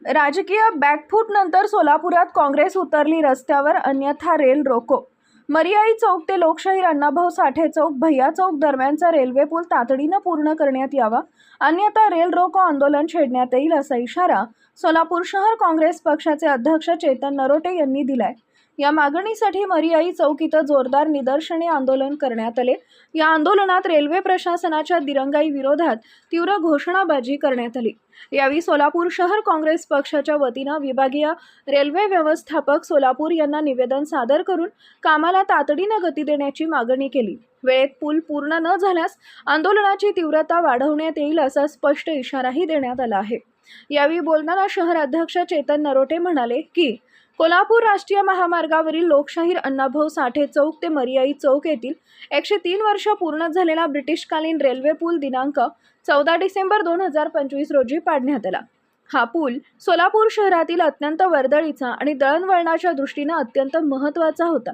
राजकीय बॅकफूट नंतर सोलापुरात काँग्रेस उतरली रस्त्यावर, अन्यथा रेल रोको। मरियाई चौक ते लोकशाहीर अण्णाभाऊ साठे चौक भैया चौक दरम्यानचा रेल्वे पूल तातडीनं पूर्ण करण्यात यावा, अन्यथा रेल रोको आंदोलन छेडण्यात येईल, असा इशारा सोलापूर शहर काँग्रेस पक्षाचे अध्यक्ष चेतन नरोटे यांनी दिलाय। या मागणीसाठी मरियाई चौक इथं जोरदार निदर्शने आंदोलन करण्यात आले। या आंदोलनात रेल्वे प्रशासनाच्या दिरंगाई विरोधात तीव्र घोषणाबाजी करण्यात आली। यावेळी सोलापूर शहर काँग्रेस पक्षाच्या वतीनं विभागीय रेल्वे व्यवस्थापक सोलापूर यांना निवेदन सादर करून कामाला तातडीनं गती देण्याची मागणी केली। वेळेत पूल पूर्ण न झाल्यास आंदोलनाची तीव्रता वाढवण्यात येईल, असा स्पष्ट इशाराही देण्यात आला आहे। यावेळी बोलताना शहर अध्यक्ष चेतन नरोटे म्हणाले की कोल्हापूर राष्ट्रीय महामार्गावरील लोकशाहीर अण्णाभाऊ साठे चौक ते मरियाई चौक येथील 103 वर्ष पूर्ण झालेला ब्रिटिशकालीन रेल्वे पूल दिनांक 14 डिसेंबर 2025 रोजी पाडण्यात आला। हा पूल सोलापूर शहरातील अत्यंत वर्दळीचा आणि दळणवळणाच्या दृष्टीने अत्यंत महत्त्वाचा होता।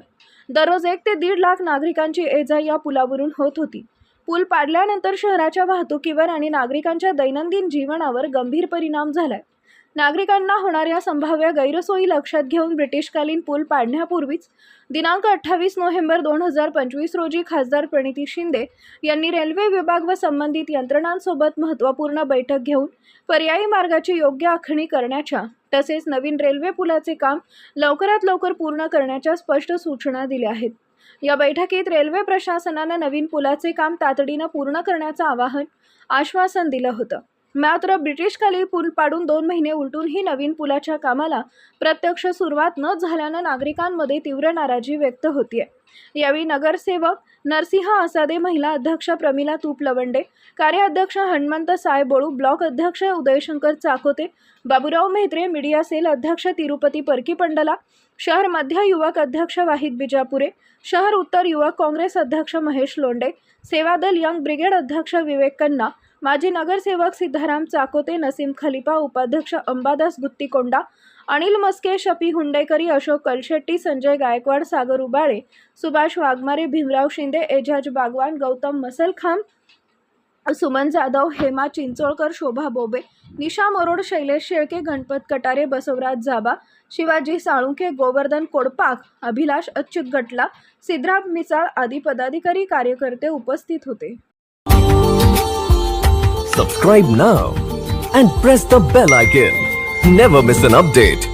दररोज 1 ते 1.5 लाख नागरिकांची ये-जा या पुलावरून होत होती। पूल पाडल्यानंतर शहराच्या वाहतुकीवर आणि नागरिकांच्या दैनंदिन जीवनावर गंभीर परिणाम झालाय। नागरिकांना होणाऱ्या संभाव्य गैरसोयी लक्षात घेऊन ब्रिटिशकालीन पूल पाडण्यापूर्वीच दिनांक 28 नोव्हेंबर 2025 रोजी खासदार प्रणिती शिंदे यांनी रेल्वे विभाग व संबंधित यंत्रणांसोबत महत्त्वपूर्ण बैठक घेऊन पर्यायी मार्गाची योग्य आखणी करण्याच्या तसेच नवीन रेल्वे पुलाचे काम लवकरात लवकर पूर्ण करण्याच्या स्पष्ट सूचना दिल्या आहेत। या बैठकीत रेल्वे प्रशासनाने नवीन पुलाचे काम तातडीने पूर्ण करण्याचं आश्वासन दिलं होतं। मात्र ब्रिटिशकालीन पूल पाडून 2 महिने उलटूनही नवीन पुलाच्या कामाला प्रत्यक्ष सुरुवात न झाल्यानं नागरिकांमध्ये तीव्र नाराजी व्यक्त होतीये। यावेळी नगरसेवक नरसिंह आसादे, महिला अध्यक्ष प्रमिला तुपलवंडे, कार्याध्यक्ष हनुमंत सायबोळू, ब्लॉक अध्यक्ष उदयशंकर चाकोते, बाबूराव मेहत्रे, मीडिया सेल अध्यक्ष तिरुपती परकीपंडला, शहर मध्य युवक अध्यक्ष वाहिद बिजापुरे, शहर उत्तर युवक काँग्रेस अध्यक्ष महेश लोंडे, सेवादल यंग ब्रिगेड अध्यक्ष विवेक कन्ना, माजी नगरसेवक सिद्धाराम चाकोते, नसीम खलिफा, उपाध्यक्ष अंबादास गुत्तीकोंडा, अनिल मस्के, शफी हुंडेकरी, अशोक कलशेट्टी, संजय गायकवाड, सागर उबाळे, सुभाष वाघमारे, भीमराव शिंदे, एजाज बागवान, गौतम मसलखाम, सुमन जाधव, हेमा चिंचोळकर, शोभा बोबे, निशा मरोड, शैलेश शेळके, गणपत कटारे, बसवराज जाबा, शिवाजी साळुंके, गोवर्धन कोडपाक, अभिलाष अच्युत गटला, सिद्धराम मिसाळ आदी पदाधिकारी कार्यकर्ते उपस्थित होते। Subscribe now and press the bell icon. Never miss an update.